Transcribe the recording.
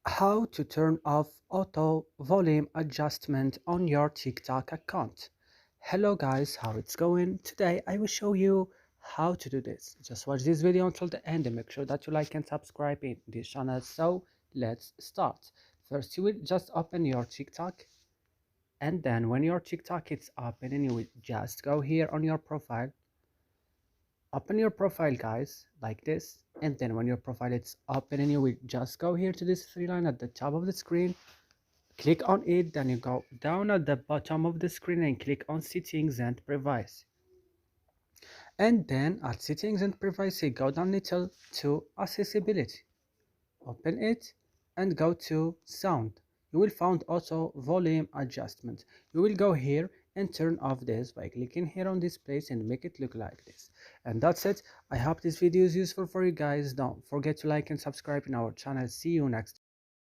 How to turn off auto volume adjustment on your TikTok account. Hello guys, how it's going? Today I will show you how to do this. Just watch this video until the end and make sure that you like and subscribe in this channel. So let's start. First you will just open your TikTok, and then when your TikTok is open, and you will just go here on your profile. Open your profile guys, like this, and then when your profile is open, and you will just go here to this three line at the top of the screen. Click on it, then you go down at the bottom of the screen and click on settings and privacy. And then at settings and privacy, go down little to accessibility. Open it and go to sound. You will find auto volume adjustment. You will go here and turn off this by clicking here on this place and make it look like this. And that's it. I hope this video is useful for you guys. Don't forget to like and subscribe in our channel. See you next time.